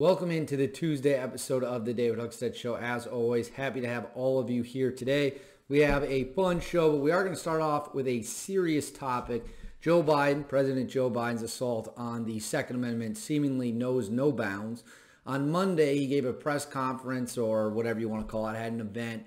Welcome into the Tuesday episode of the David Huckstead Show. As always, happy to have all of you here today. We have a fun show, but we are going to start off with a serious topic. Joe Biden, President Joe Biden's assault on the Second Amendment seemingly knows no bounds. On Monday, he gave a press conference, or whatever you want to call it, had an event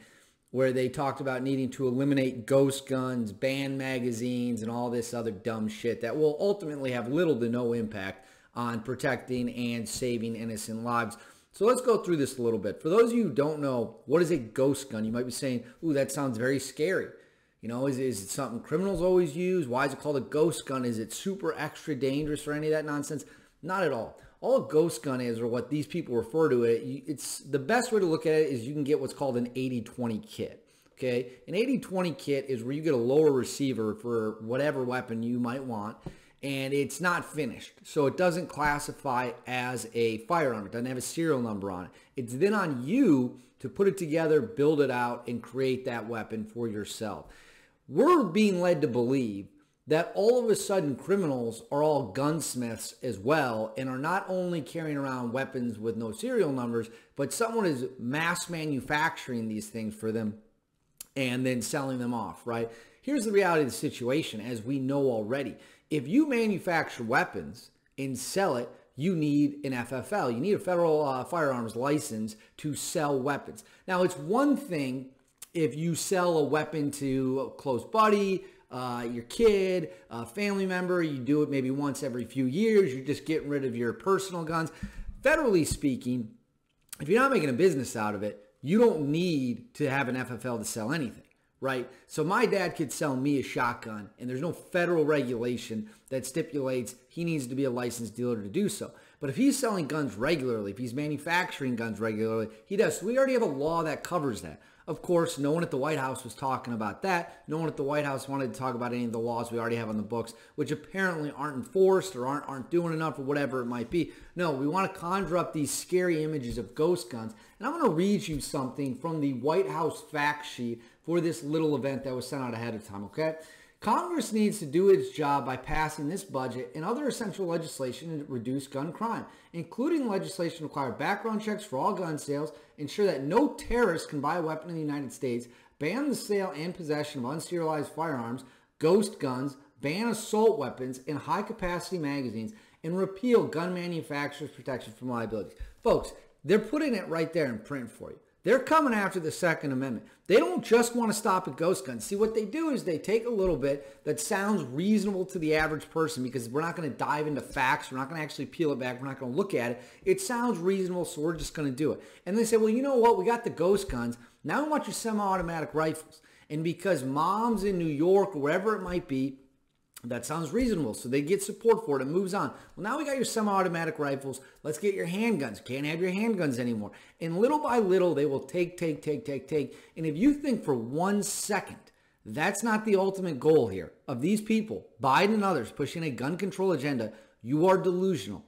where they talked about needing to eliminate ghost guns, ban magazines, and all this other dumb shit that will ultimately have little to no impact on protecting and saving innocent lives. So let's go through this a little bit. For those of you who don't know, what is a ghost gun? You might be saying, ooh, that sounds very scary. You know, is it something criminals always use? Why is it called a ghost gun? Is it super extra dangerous or any of that nonsense? Not at all. All a ghost gun is, or what these people refer to it, it's the best way to look at it is you can get what's called an 80-20 kit. Okay, an 80-20 kit is where you get a lower receiver for whatever weapon you might want, and it's not finished. So it doesn't classify as a firearm. It doesn't have a serial number on it. It's then on you to put it together, build it out, and create that weapon for yourself. We're being led to believe that all of a sudden criminals are all gunsmiths as well and are not only carrying around weapons with no serial numbers, but someone is mass manufacturing these things for them and then selling them off, right? Here's the reality of the situation, as we know already. If you manufacture weapons and sell it, you need an FFL. You need a federal firearms license to sell weapons. Now, it's one thing if you sell a weapon to a close buddy, your kid, a family member, you do it maybe once every few years, you're just getting rid of your personal guns. Federally speaking, if you're not making a business out of it, you don't need to have an FFL to sell anything, right? So my dad could sell me a shotgun, and there's no federal regulation that stipulates he needs to be a licensed dealer to do so. But if he's selling guns regularly, if he's manufacturing guns regularly, he does. So we already have a law that covers that. Of course, no one at the White House was talking about that. No one at the White House wanted to talk about any of the laws we already have on the books, which apparently aren't enforced or aren't doing enough or whatever it might be. No, we want to conjure up these scary images of ghost guns. And I'm going to read you something from the White House fact sheet for this little event that was sent out ahead of time, okay? Congress needs to do its job by passing this budget and other essential legislation to reduce gun crime, including legislation to require background checks for all gun sales, ensure that no terrorist can buy a weapon in the United States, ban the sale and possession of unserialized firearms, ghost guns, ban assault weapons and high-capacity magazines, and repeal gun manufacturers' protection from liabilities. Folks, they're putting it right there in print for you. They're coming after the Second Amendment. They don't just want to stop at ghost guns. See, what they do is they take a little bit that sounds reasonable to the average person, because we're not going to dive into facts. We're not going to actually peel it back. We're not going to look at it. It sounds reasonable, so we're just going to do it. And they say, well, you know what? We got the ghost guns. Now we want your semi-automatic rifles. And because moms in New York or wherever it might be, that sounds reasonable. So they get support for it. It moves on. Well, now we got your semi-automatic rifles. Let's get your handguns. You can't have your handguns anymore. And little by little, they will take. And if you think for 1 second that's not the ultimate goal here of these people, Biden and others pushing a gun control agenda, you are delusional.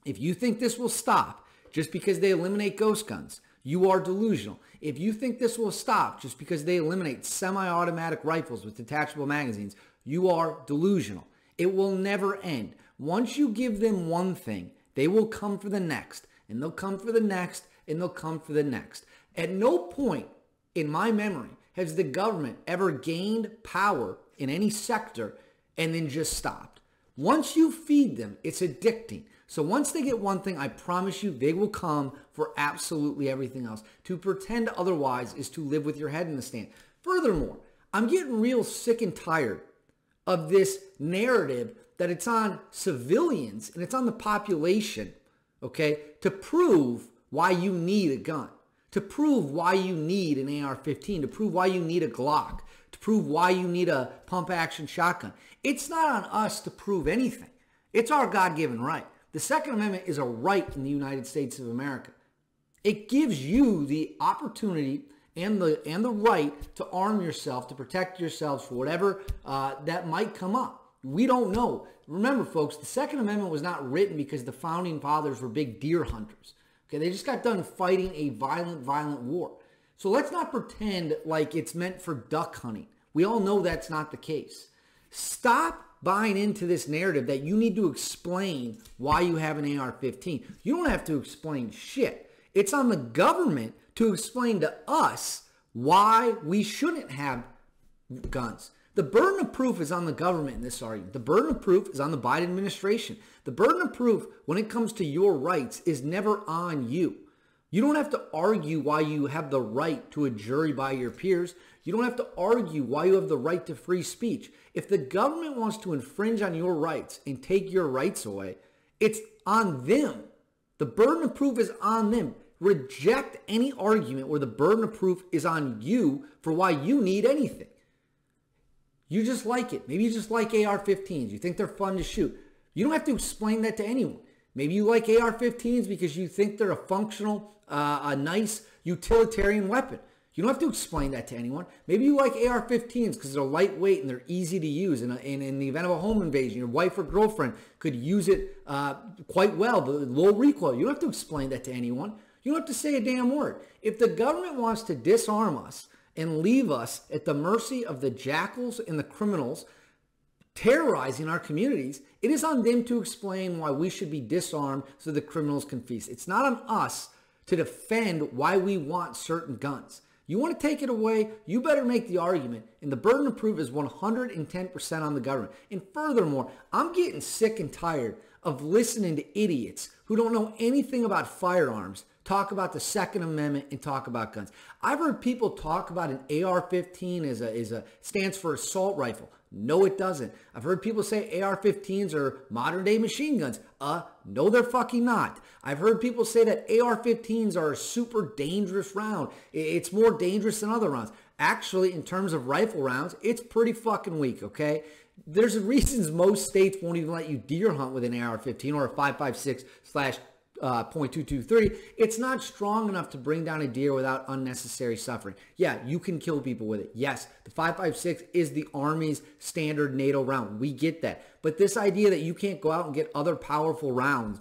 If you think this will stop just because they eliminate ghost guns, you are delusional. If you think this will stop just because they eliminate semi-automatic rifles with detachable magazines, you are delusional. It will never end. Once you give them one thing, they will come for the next, and they'll come for the next, and they'll come for the next. At no point in my memory has the government ever gained power in any sector and then just stopped. Once you feed them, it's addicting. So once they get one thing, I promise you, they will come for absolutely everything else. To pretend otherwise is to live with your head in the sand. Furthermore, I'm getting real sick and tired of this narrative that it's on civilians and it's on the population, okay, to prove why you need a gun, to prove why you need an AR-15, to prove why you need a Glock, to prove why you need a pump-action shotgun. It's not on us to prove anything. It's our God-given right. The Second Amendment is a right in the United States of America. It gives you the opportunity and the right to arm yourself, to protect yourselves for whatever that might come up. We don't know. Remember, folks, the Second Amendment was not written because the Founding Fathers were big deer hunters. Okay, they just got done fighting a violent war. So let's not pretend like it's meant for duck hunting. We all know that's not the case. Stop buying into this narrative that you need to explain why you have an AR-15. You don't have to explain shit. It's on the government to explain to us why we shouldn't have guns. The burden of proof is on the government in this argument. The burden of proof is on the Biden administration. The burden of proof when it comes to your rights is never on you. You don't have to argue why you have the right to a jury by your peers. You don't have to argue why you have the right to free speech. If the government wants to infringe on your rights and take your rights away, it's on them. The burden of proof is on them. Reject any argument where the burden of proof is on you for why you need anything. You just like it. Maybe you just like AR-15s. You think they're fun to shoot. You don't have to explain that to anyone. Maybe you like AR-15s because you think they're a functional, a nice utilitarian weapon. You don't have to explain that to anyone. Maybe you like AR-15s because they're lightweight and they're easy to use. And in the event of a home invasion, your wife or girlfriend could use it quite well, the low recoil. You don't have to explain that to anyone. You don't have to say a damn word. If the government wants to disarm us and leave us at the mercy of the jackals and the criminals terrorizing our communities, it is on them to explain why we should be disarmed so the criminals can feast. It's not on us to defend why we want certain guns. You want to take it away, you better make the argument. And the burden of proof is 110% on the government. And furthermore, I'm getting sick and tired of listening to idiots who don't know anything about firearms talk about the Second Amendment and talk about guns. I've heard people talk about an AR-15 as stands for assault rifle. No, it doesn't. I've heard people say AR-15s are modern day machine guns. No, they're fucking not. I've heard people say that AR-15s are a super dangerous round. It's more dangerous than other rounds. Actually, in terms of rifle rounds, it's pretty fucking weak, okay? There's reasons most states won't even let you deer hunt with an AR-15 or a 5.56/. .223. It's not strong enough to bring down a deer without unnecessary suffering. Yeah, you can kill people with it. Yes, the 5.56 is the Army's standard NATO round. We get that. But this idea that you can't go out and get other powerful rounds,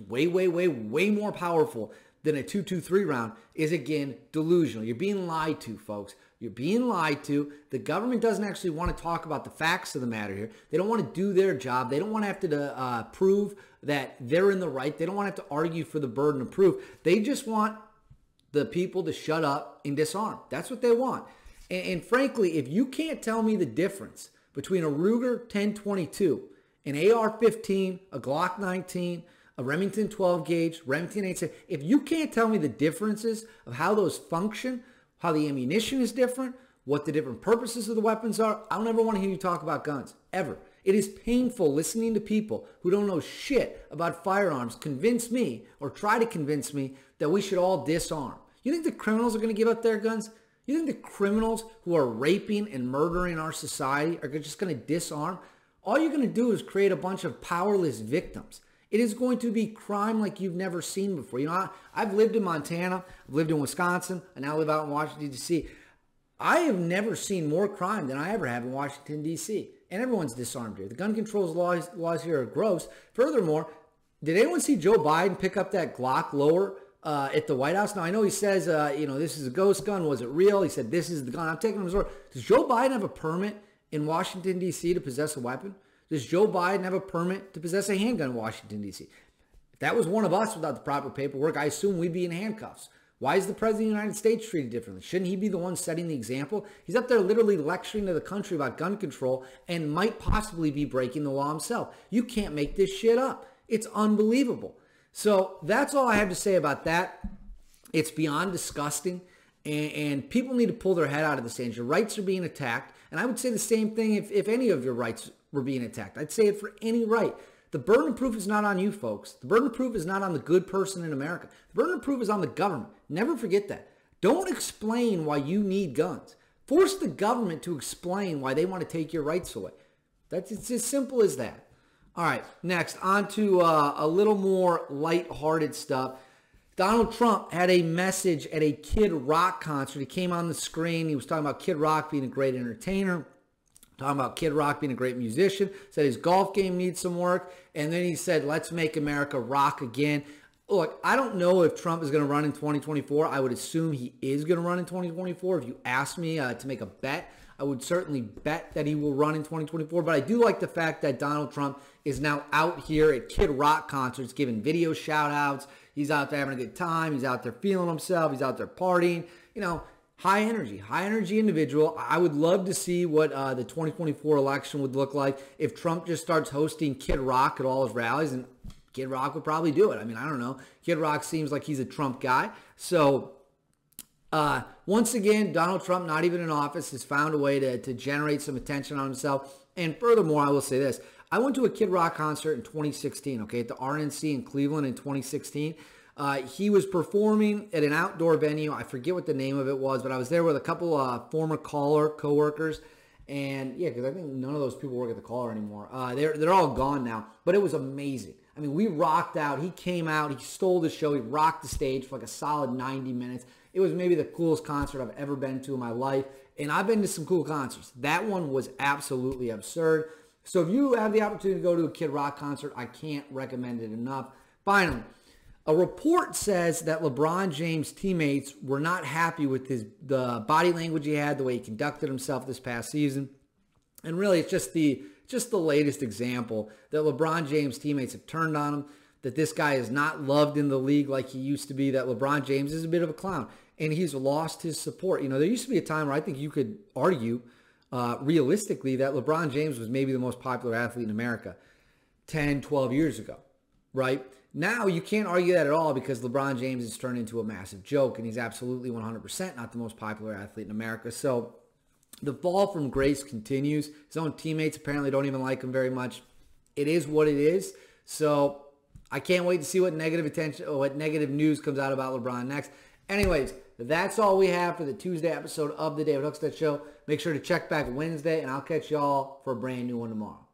way more powerful than a .223 round, is again delusional. You're being lied to, folks. You're being lied to. The government doesn't actually want to talk about the facts of the matter here. They don't want to do their job. They don't want to have to prove that they're in the right. They don't want to have to argue for the burden of proof. They just want the people to shut up and disarm. That's what they want. And frankly, if you can't tell me the difference between a Ruger 1022, an AR-15, a Glock 19, a Remington 12 gauge, Remington 8, if you can't tell me the differences of how those function, how the ammunition is different, what the different purposes of the weapons are, I don't ever want to hear you talk about guns, ever. It is painful listening to people who don't know shit about firearms convince me or try to convince me that we should all disarm. You think the criminals are going to give up their guns? You think the criminals who are raping and murdering our society are just going to disarm? All you're going to do is create a bunch of powerless victims. It is going to be crime like you've never seen before. You know, I've lived in Montana, I've lived in Wisconsin, I now live out in Washington, D.C. I have never seen more crime than I ever have in Washington, D.C. And everyone's disarmed here. The gun control laws here are gross. Furthermore, did anyone see Joe Biden pick up that Glock lower at the White House? Now, I know he says, this is a ghost gun. Was it real? He said, this is the gun. I'm taking him as word. Does Joe Biden have a permit in Washington, D.C. to possess a weapon? Does Joe Biden have a permit to possess a handgun in Washington, D.C.? If that was one of us without the proper paperwork, I assume we'd be in handcuffs. Why is the President of the United States treated differently? Shouldn't he be the one setting the example? He's up there literally lecturing to the country about gun control and might possibly be breaking the law himself. You can't make this shit up. It's unbelievable. So that's all I have to say about that. It's beyond disgusting, and people need to pull their head out of the sand. Your rights are being attacked, and I would say the same thing if any of your rights were being attacked. I'd say it for any right. The burden of proof is not on you, folks. The burden of proof is not on the good person in America. The burden of proof is on the government. Never forget that. Don't explain why you need guns. Force the government to explain why they want to take your rights away. It's as simple as that. All right, next, on to a little more lighthearted stuff. Donald Trump had a message at a Kid Rock concert. He came on the screen. He was talking about Kid Rock being a great entertainer, talking about Kid Rock being a great musician, said his golf game needs some work, and then he said, let's make America rock again. Look, I don't know if Trump is going to run in 2024. I would assume he is going to run in 2024. If you ask me to make a bet, I would certainly bet that he will run in 2024. But I do like the fact that Donald Trump is now out here at Kid Rock concerts giving video shout-outs. He's out there having a good time. He's out there feeling himself. He's out there partying. You know, high energy individual. I would love to see what the 2024 election would look like if Trump just starts hosting Kid Rock at all his rallies, and Kid Rock would probably do it. I mean, I don't know. Kid Rock seems like he's a Trump guy. So once again, Donald Trump, not even in office, has found a way to generate some attention on himself. And furthermore, I will say this. I went to a Kid Rock concert in 2016, okay, at the RNC in Cleveland in 2016. He was performing at an outdoor venue. I forget what the name of it was, but I was there with a couple former Caller co-workers. And yeah, because I think none of those people work at the Caller anymore. They're all gone now, but it was amazing. I mean, we rocked out. He came out. He stole the show. He rocked the stage for like a solid 90 minutes. It was maybe the coolest concert I've ever been to in my life. And I've been to some cool concerts. That one was absolutely absurd. So if you have the opportunity to go to a Kid Rock concert, I can't recommend it enough. Finally, a report says that LeBron James' teammates were not happy with the body language he had, the way he conducted himself this past season. And really, it's just the latest example that LeBron James' teammates have turned on him, that this guy is not loved in the league like he used to be, that LeBron James is a bit of a clown, and he's lost his support. You know, there used to be a time where I think you could argue realistically that LeBron James was maybe the most popular athlete in America 10, 12 years ago, right? Now you can't argue that at all because LeBron James has turned into a massive joke, and he's absolutely 100% not the most popular athlete in America. So the fall from grace continues. His own teammates apparently don't even like him very much. It is what it is. So I can't wait to see what negative news comes out about LeBron next. Anyways, that's all we have for the Tuesday episode of the David Hookstead Show. Make sure to check back Wednesday, and I'll catch y'all for a brand new one tomorrow.